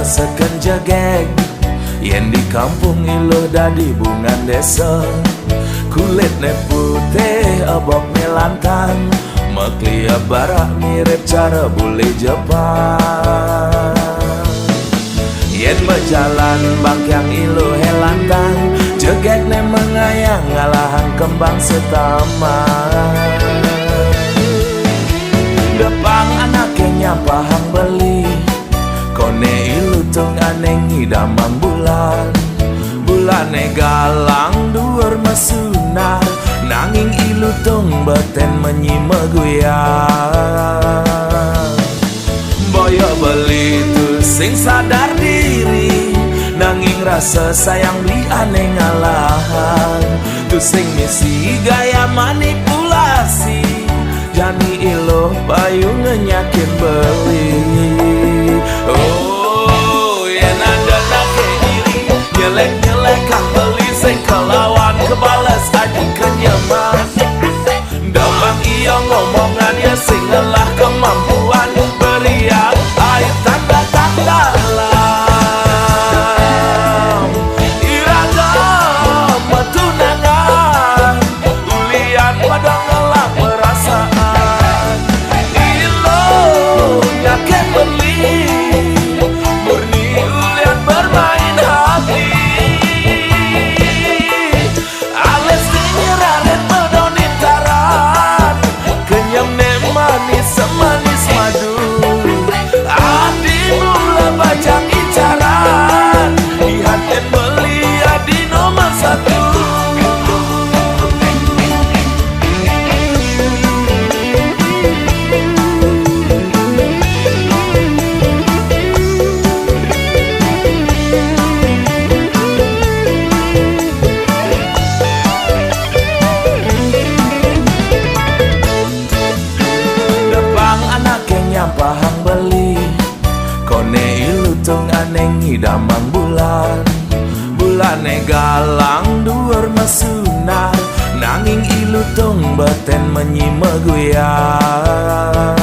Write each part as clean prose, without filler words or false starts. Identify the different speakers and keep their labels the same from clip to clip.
Speaker 1: rasakan jageg yen di kampung iluh dadi bungan desa. Kulitnya putih aboknya lantang, maklia barak mirip cara bule Jepang. Yen berjalan bangkyang iluh lantang, jegeknya mengayang ngalahan kembang setaman. Depang anaknya nyapahang beli, kone ilu tung aneng hidamang bulan. Bulane galang duur mesunar, nanging ilu tung beten menyima guyang. Boyo beli tu sing sadar diri, nanging rasa sayang beli aneh ngalahan. Tu sing misi gaya manipulasi, jani iluh bayu ngenyakin beli. Oh, yen ada nake iri, nyelek-nyelek kang beli sing kelawan kebalas aji kenyaman. Damang iya ngomongan ya sing ngelah kemampuan, beriak air tanda-tanda lam. Iragam tunangan, ulian pada ngelah perasaan. Ilo nyaken beli, murni ulian bermain hati. Ales dinyeraret medonin taran, kenyam ne manis semanis madu. Adi mula baca incaran, dihatin beli adi nomor satu. Depang anaknya nyampahang beli, kone ilu tung aneng hidamang bulan. Bulane galang duur mesunar, nanging ilu tung beten menyima guyang.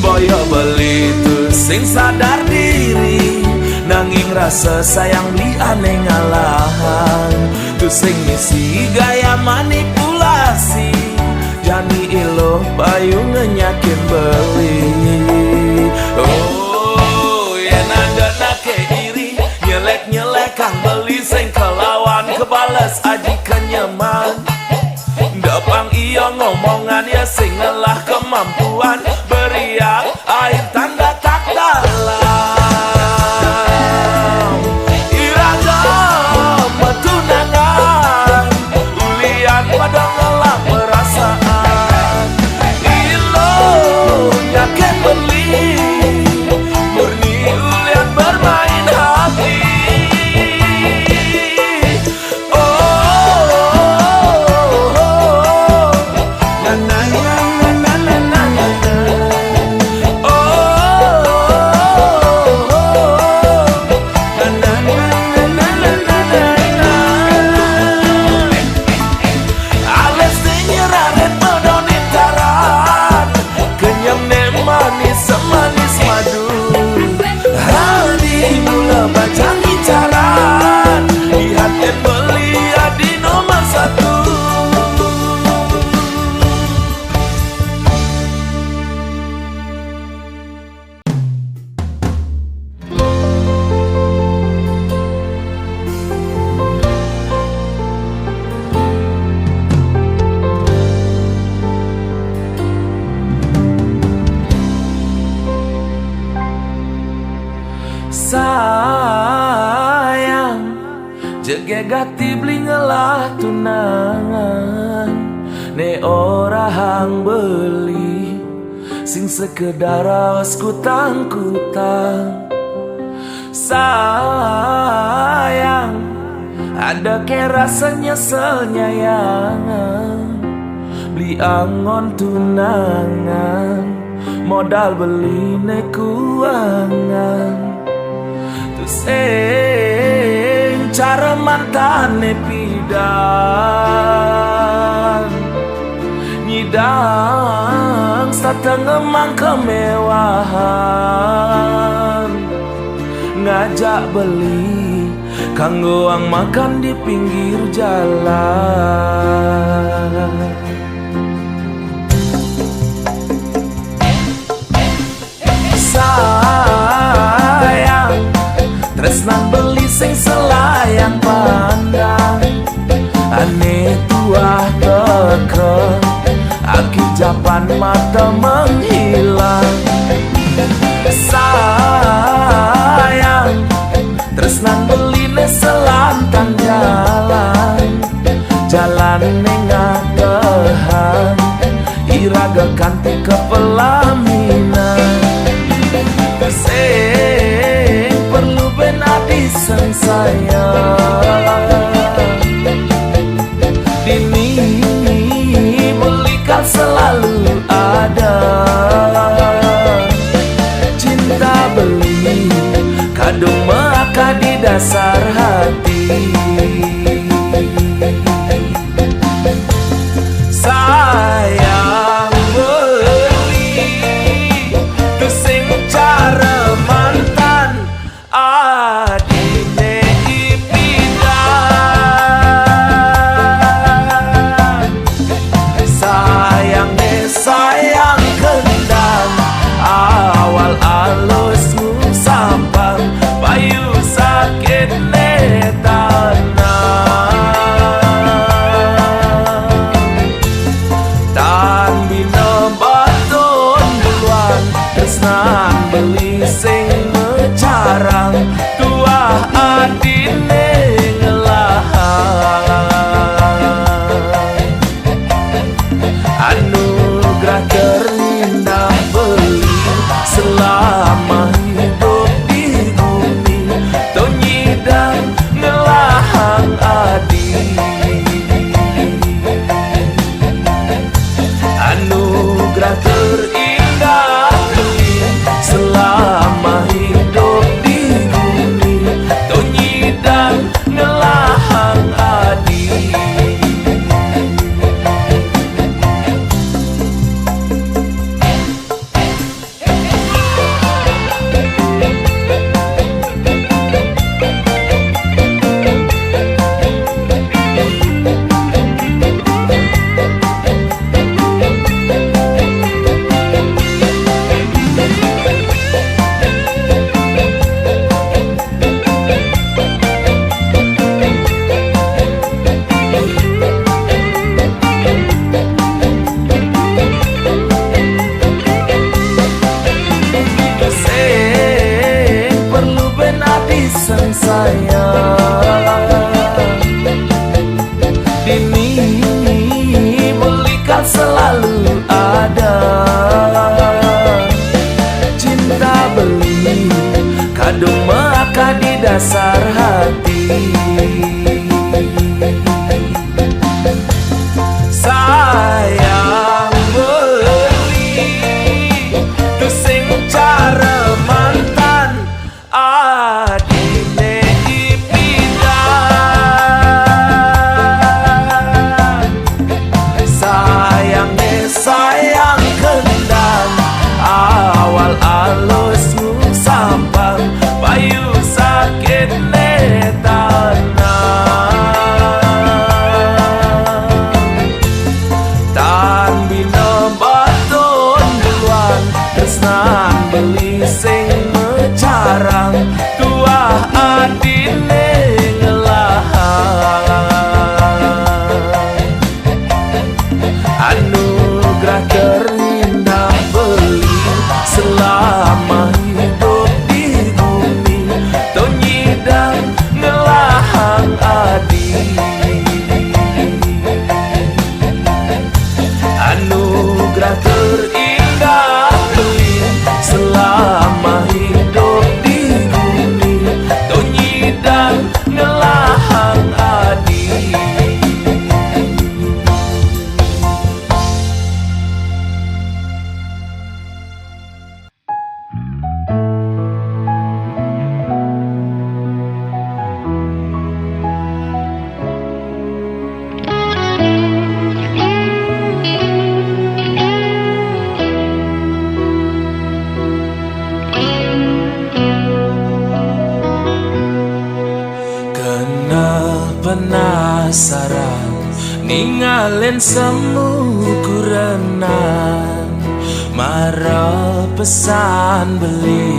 Speaker 1: Boyo beli tu sing sadar diri, nanging rasa sayang beli aneh ngalahan. Tu sing misi gaya manipulasi, jani iluh bayu ngenyakin beli. Oh, yen ada nake iri, nyelek-nyelek kang beli sing kelawan kebalas aji kenyaman. Depang iya ngomongan ya sing ngelah kemampuan, beriak air tanda tak dalam. Iragam tunangan, ulian pada ngelah perasaan. Ilo nyaken beli, murni ulian bermain hati. Ales dinyeraret medonin taran, kenyam ne manis semanis madu. Hadi mula baca incaran, dihatin beli adi nomor satu. Sayang, jegegati beli ngelah tunangan, ne ora hang beli, sing sekedar awas kutang-kutang. Sayang, ada ke rasa nyesel nyayangan, beli angon tunangan, modal beli ne kuangan. Sing cara mantane pidan, nyidang setengah mang kemewahan. ngajak beli kanggo ang makan di pinggir jalan. Sayang tresnan beli sing selayang pandang, ane tuah teke aki japan mata menghilang. Sayang tresnan beli ne selantang jalan, jalan nengatehan iraga kanti ke pelaminan. Sing perlu benadi sayang, dini belikan selalu ada. Cinta beli kadung maka di dasar hati. Sayang beli tu sing cara mantan adine ipidan. Sayang kendang awal alusmu sampang payu sakit netana. Tan bina baton duluan tresnan beli sing mecarang tuah adine ngelahang. Anugerah terindah beli selama hidup di bumi, tonyi dan ngelahang adi. Anugerah terindah beli selama hidup di bumi, tonyi dan ngelahang adi. Sayang, dini belikan selalu ada. Cinta beli kadung maka di dasar hati. Sayang beli tu sing cara mantan adine ipidan. Sayang kendang awal alusmu sampang payu sakit netana. Tan bina baton duluan tresnan beli sing mecarang tuah adine ngelahang. Anugerah terindah beli selama hidup di bumi, tonyi dan ngelahang adi. Anugerah terindah beli selama hidup di bumi, tonyi dan ngelahang adi. ngalen semu kurenan mara pesan beli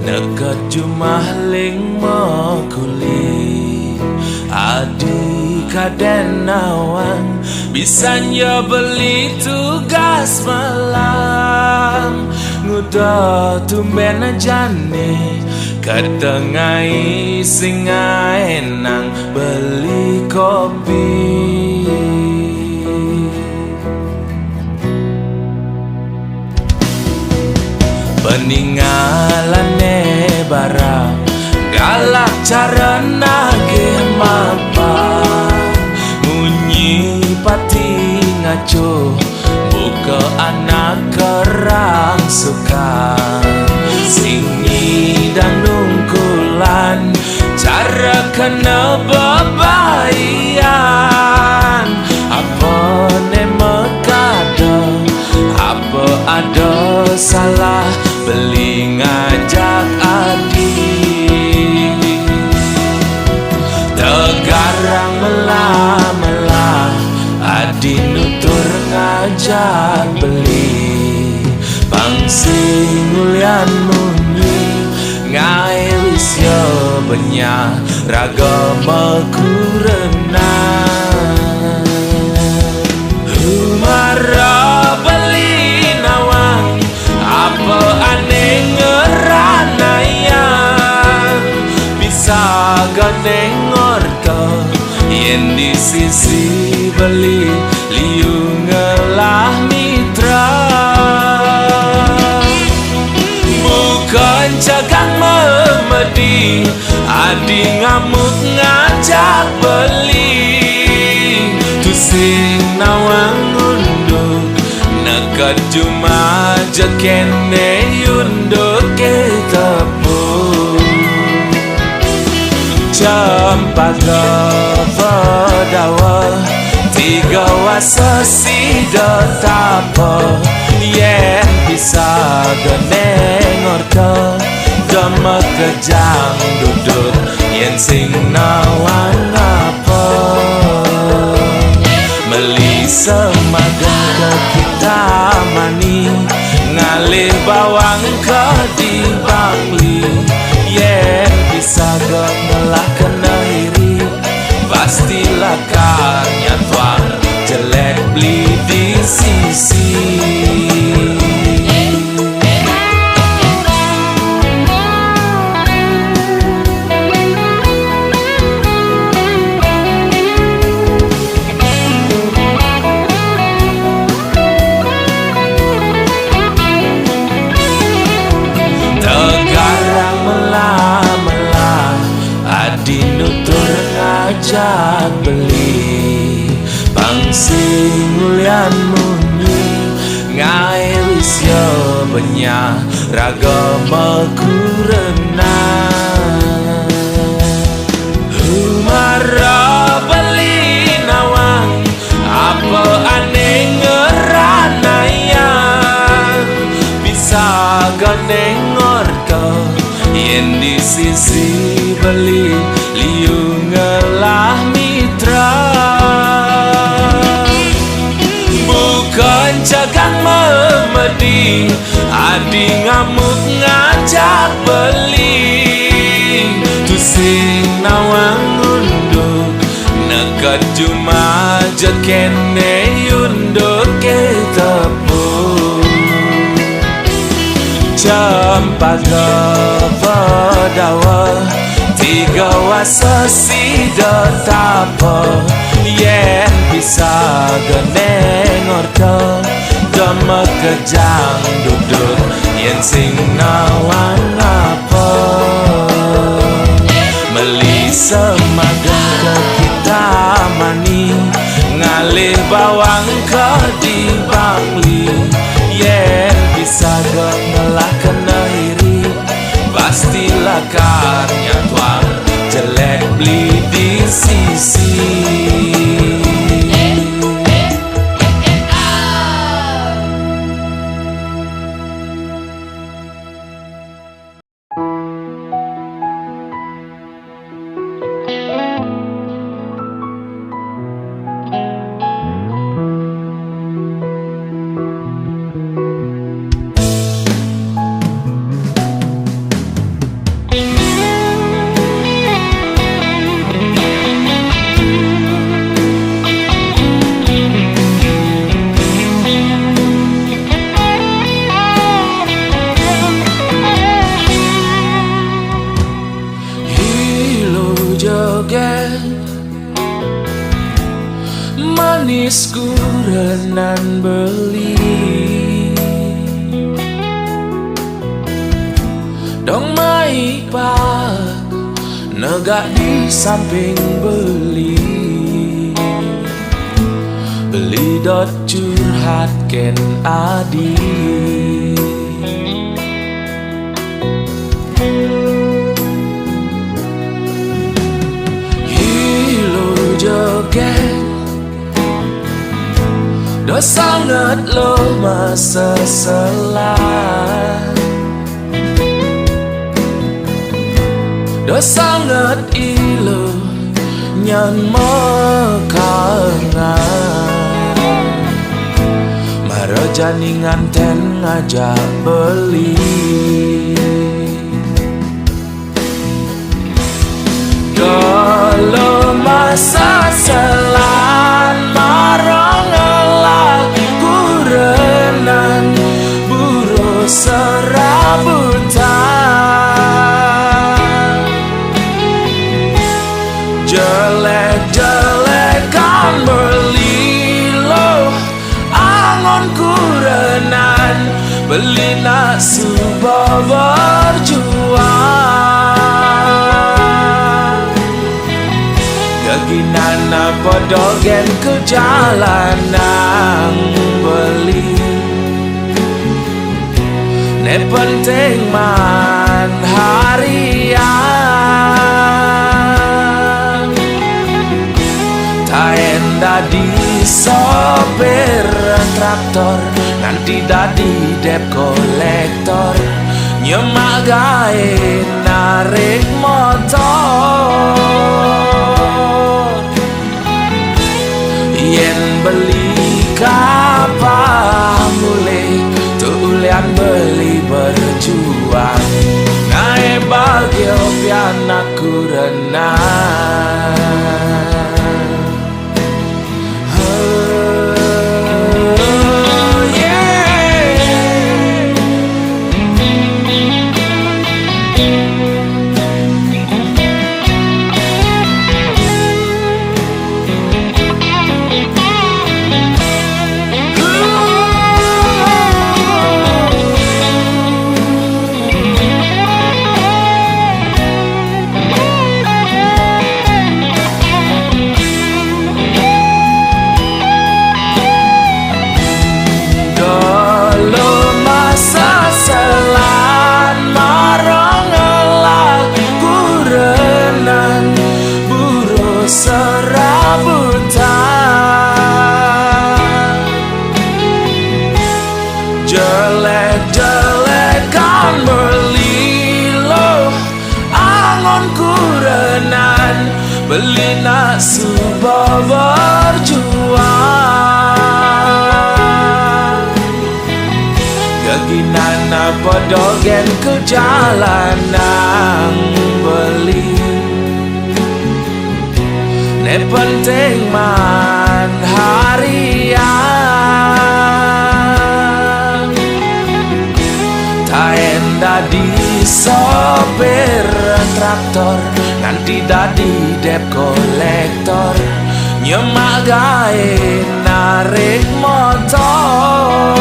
Speaker 1: nekat jumah ling mokuli adi kaden nawang bisanya beli tugas malam nguda tumben jane kadengai sing enang beli kopi peninggalane barang galak cara nage mapa munyi pati ngaco buka anak kerang suka singi dan nungkulan cara kena bebayan apa ne mekada apa ada salah beli ngajak adik tegarang melah-melah adi nutur ngajak beli pangsing ulian muni ngai wis yo benya ragama kurenang humara beli nawang apa aneh ngeranayan bisa gane ngorto yen di sisi beli liu ngelah mitra bukan jagang memedi adi ngamuk ngajak beli tusing nawang unduk nekat cuma jekene yunduk ke tepung cempaka pedawa tiga wasa sida tapa yen bisa gene ngorto dama kejang duduk yen sing nawang apa meli semagang ke kita mani ngalih bawang ke di bangli yen bisa gemelah kena iri pastilah karnya tuang jelek beli di sisi ngajak beli pangsing ulian muni ngai wis yo benya ragama kurenang humara beli nawang apa aneh ngeranayan bisa gane ngorto yen di sisi beli liu ngelah mitra bukan jagang memedi adi ngamuk ngajak beli tusing nawang unduk nekat cuma jekene yunduk ke tepung cempaka pedawa tiga wasa sida tapa yen bisa gene ngorto dama kejang duduk yen sing nawang apa meli semagang ke kita mani ngalih bawang ke di bangli yen bisa gemelah kena iri pastilah karnya tuang jelek beli di sisi nan beli. Dong mai pa negak di samping beli. Beli dot curhat ken adi. Hilo joget do sangat lo masa selah. Do sangat ilo nyan mekangan. Maraja ni nganten ngajak beli. Kalau masa selan marang ngelak kurenan buru serabutan. Jelek-jelekan beli lo angon kurenan beli nak subah berjuang. Gaginan apa dogen ke jalanan beli. Ne penting man harian. Taen dadi sopir traktor, nanti dadi dep kolektor. Nyemak gawe narik motor. Yen beli kapal mulai tulian beli berjuang. Nae bagio piana kurenang. Jelek-jelekan beli lo angon kurenan beli nak subah berjuang. Gaginan apa dogen ke jalanan beli. Ne penting man harian. Taen dadi sopir traktor, nanti dadi dep kolektor. Nyemak gawe narik motor.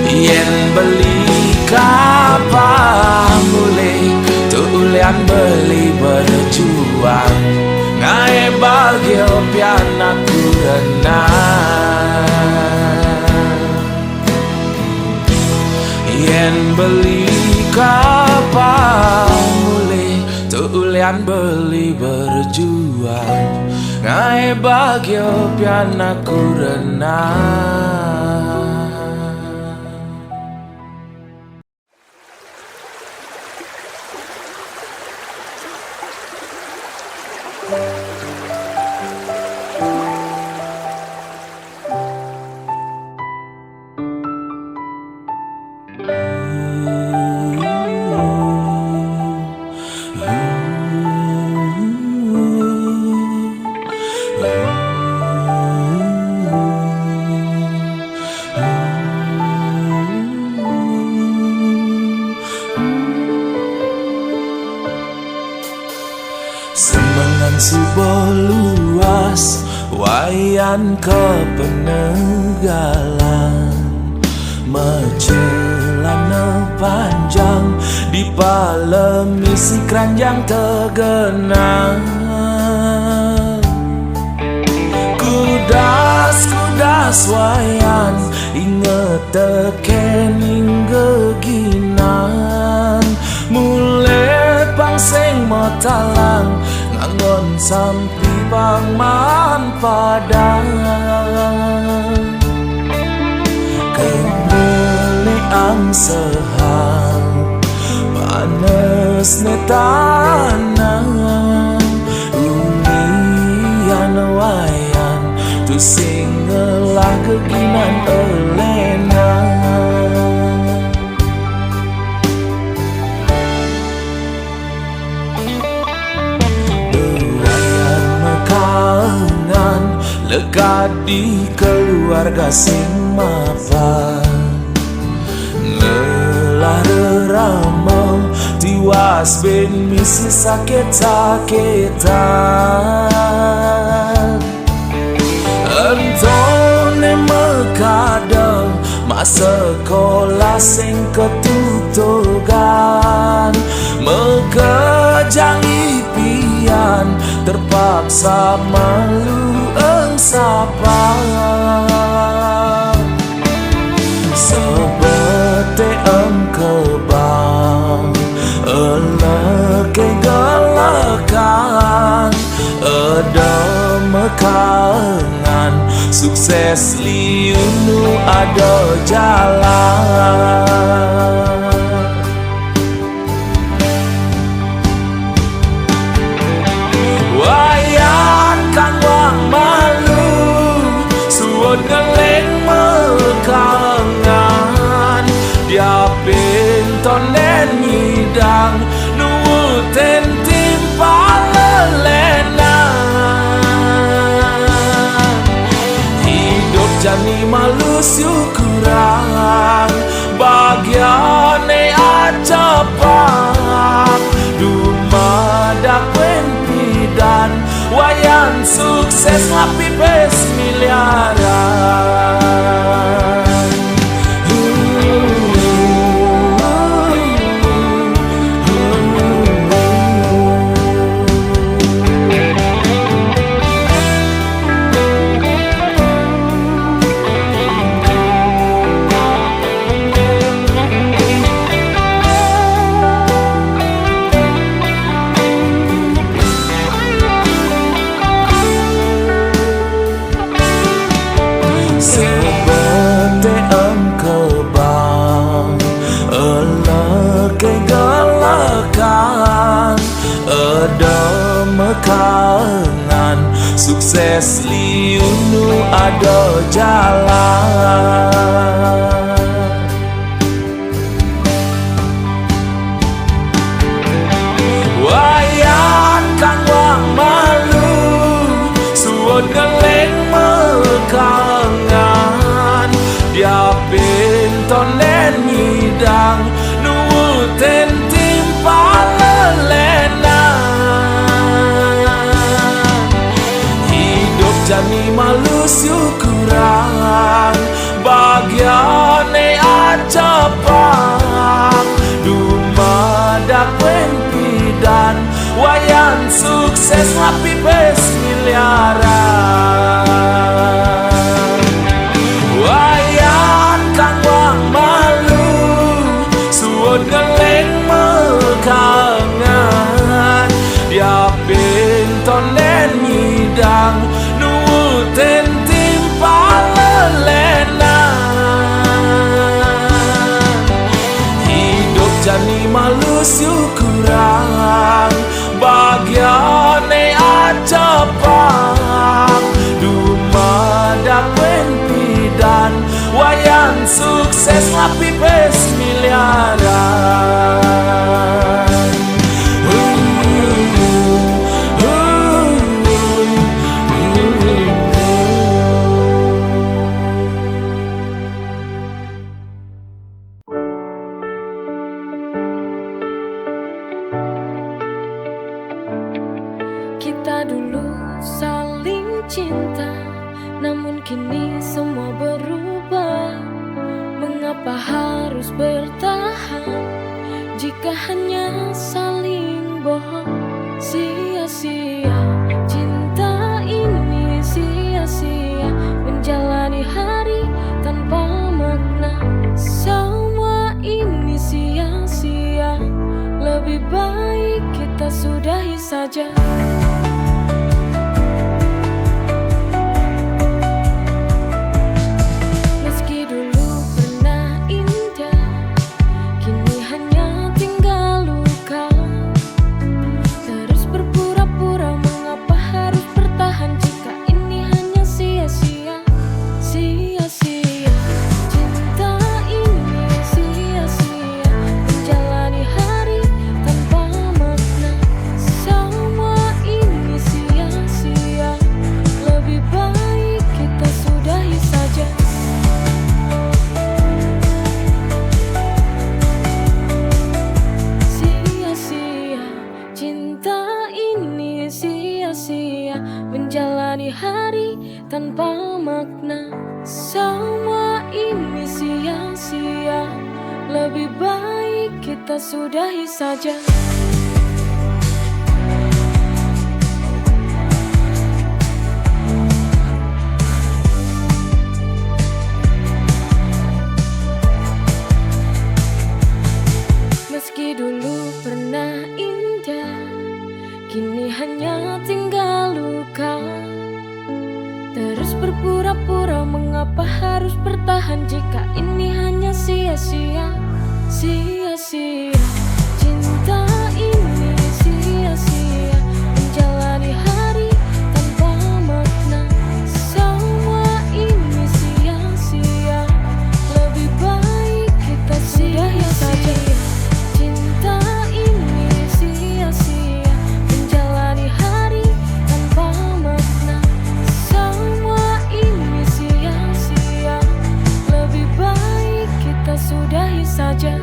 Speaker 1: Yen beli kapal mulai tulian beli berjuang. Ngae bagio piana kurenang. Yen beli kapal mulai tulian beli berjuang. Ngae bagio piana kurenang. Wayan kepeninggalan Mecelana panjang di palemi si keranjang tergenang. Kudas wayan inget tekening geginan. Mulai pangseng motalang ngangon sampi pangman padang. Ang sehang panas ne tanang unian wayan tu singelah keginan elena. Wayan mekangan lekat di keluarga sing mapan. Lelah tiwas ben misi sakit-sakitan. Entone mekadang masa sekolah sing ketutugan. Mekejang impian terpaksa malu engsapan. Sebete kebang eleke galakan ada mekangan sukses liunu ada jalan. Wayan kang wang malu suwon ngeleng mekangan dia pintonen nyidang nuwuten timpal lelenan. Hidup jani malu syukuran bagiane acapak dumadak dan wayan sukses ngapi pes miliaran. Sebete kebang eleke galakan ada mekangan sukses liunu ada jalan. Wayan kang wang malu suwon ngeleng mekangan dia pintonen nyidang nuwuten timpal lelenan. Hidup jani malu syukuran bagiane acapak dumadak dan wayan sukses ngapi pes miliaran. Wayan kang wang malu suwon ngeleng mekangan dia pintonen nyidang nuwuten timpal lelenan. Hidup jani malu syukuran bagiane acapak dumadak dan wayan sukses ngapi pes miliaran.
Speaker 2: Kita dulu saling cinta Namun kini semua berubah. Mengapa harus bertahan jika hanya saling bohong? Sia-sia cinta ini, sia-sia menjalani hari tanpa makna. Semua ini sia-sia, lebih baik kita sudahi saja. Menjalani hari tanpa makna. Semua ini sia-sia, lebih baik kita sudahi saja. Meski dulu pernah indah, kini hanya tinggal luka. Terus berpura-pura, mengapa harus bertahan jika ini hanya sia-sia? Sia-sia cinta ini, sia-sia menjalani hari tanpa makna. Semua ini sia-sia, lebih baik kita sudahi saja. Cinta ini sia-sia menjalani hari tanpa makna. Semua ini sia-sia, lebih baik kita sudahi saja.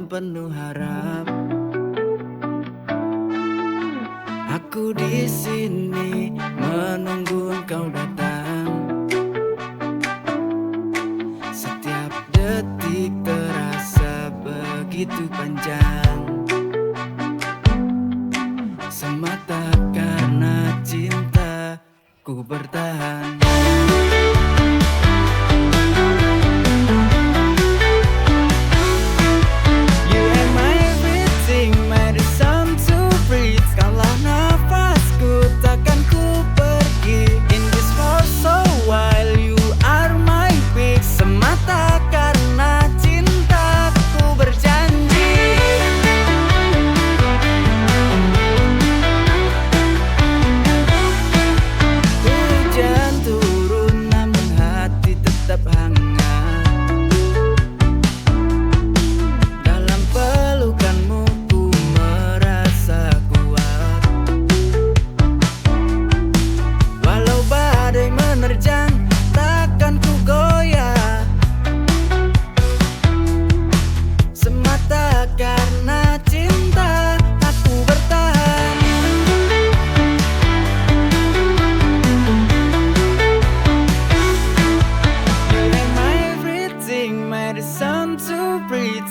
Speaker 3: Penuh harap, aku di sini menunggu engkau datang. Setiap detik terasa begitu panjang, semata karena cinta ku bertahan.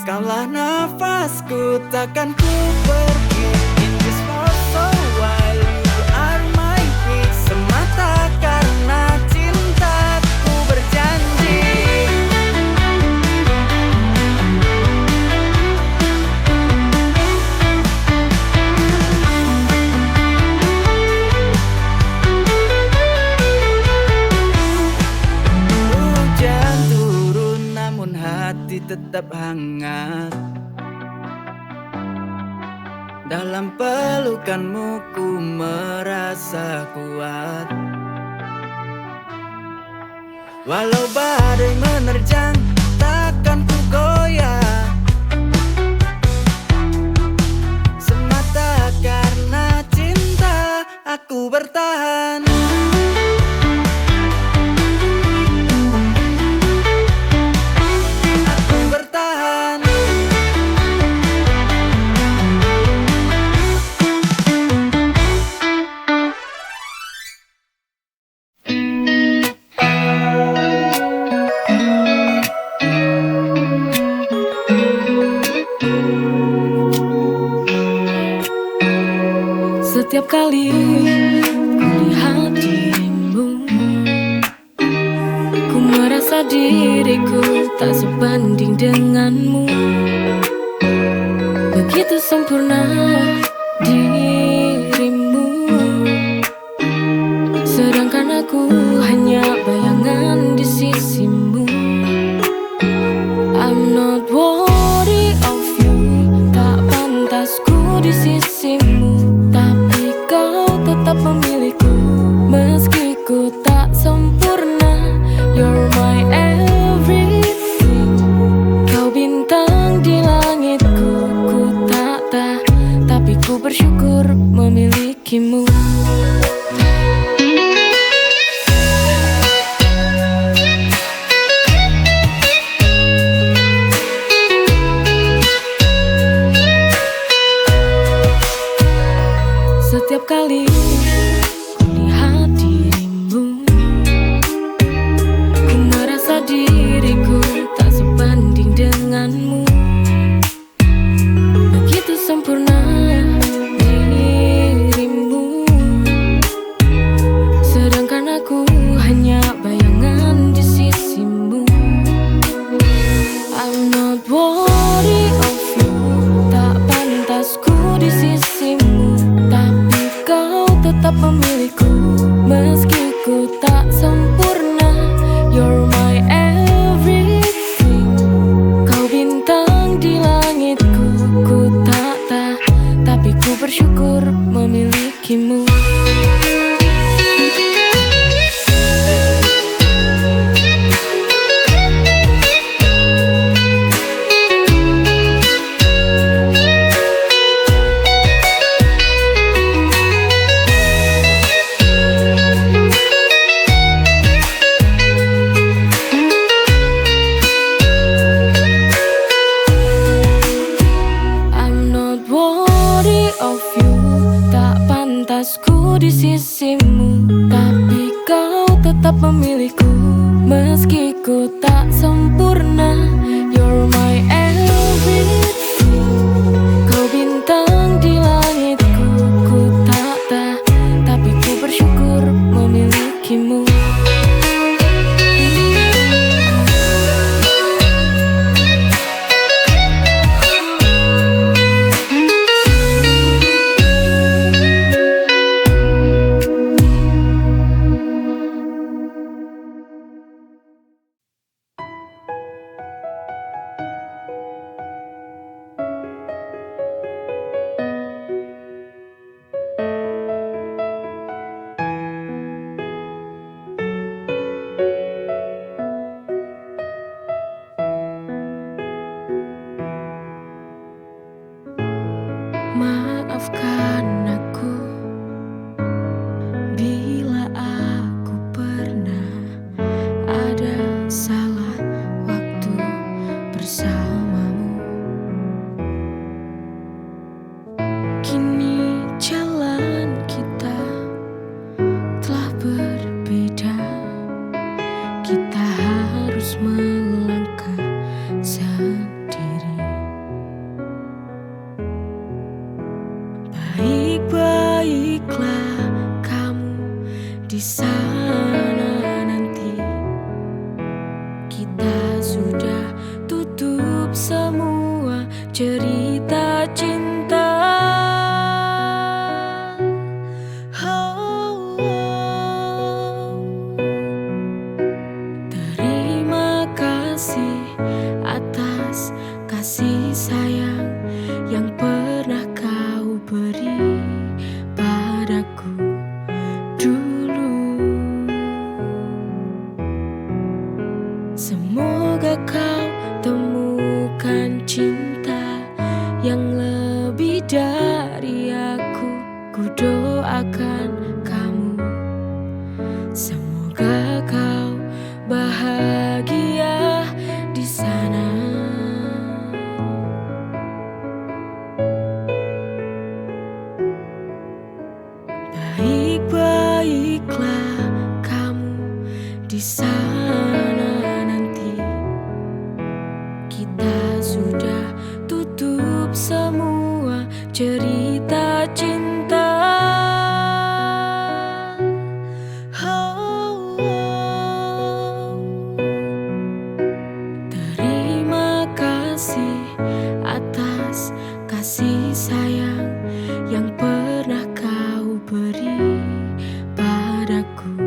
Speaker 3: Kaulah nafasku, takkan ku pergi. In this world so wild, you are my peace. Semata karena cinta ku berjanji. Hujan turun namun hati tetap hangat. Dalam pelukanmu ku merasa kuat. Walau badai menerjang, takkan ku goyah. Semata karena cinta aku bertahan. Aku bertahan.
Speaker 2: Setiap kali ku lihat dirimu, ku merasa diriku tak sebanding denganmu. Begitu sempurna dirimu, sedangkan aku hanya bayangan di sisimu. I'm not worthy of you, tak pantas ku di sisimu. Tapi kau tetap memilihku, meski ku tak sempurna. You're my everything. Kau bintang di langitku, ku tak tapi ku bersyukur memilikimu. Setiap kali ku lihat dirimu, ku merasa diriku tak sebanding denganmu. Begitu sempurna dirimu, sedangkan aku hanya bayangan di sisimu. I'm not worthy of you, tak pantas ku di sisimu. Tapi kau tetap memilihku, meski ku tak sempurna. You're my everything. Kau bintang di langitku, ku tak tapi ku bersyukur memilikimu. Of you, tak pantas ku di sisimu. Tapi kau tetap memilihku, meski ku tak sempurna. You're my everything. Kau bintang di langitku, ku tak tapi ku bersyukur memilikimu. Maafkan aku bila aku pernah ada salah waktu bersamamu. Kini jalan kita telah berbeda, kita harus melangkah sendiri. Baik-baiklah kamu di sana nanti. Kita sudah tutup semua cerita cinta. Oh, oh. Terima kasih atas kasih sayang yang pernah kau lebih dari aku. Ku doakan kamu, semoga kau bahagia di sana. Baik-baiklah kamu di sana nanti. Kita sudah tutup semua cerita cinta. Oh, oh. Terima kasih atas kasih sayang yang pernah kau beri padaku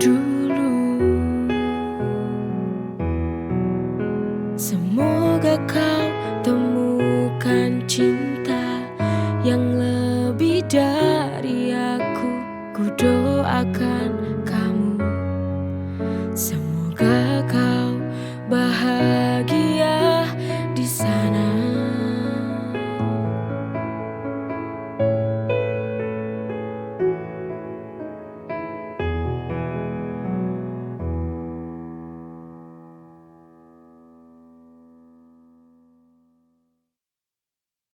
Speaker 2: dulu. Semoga kau temukan cinta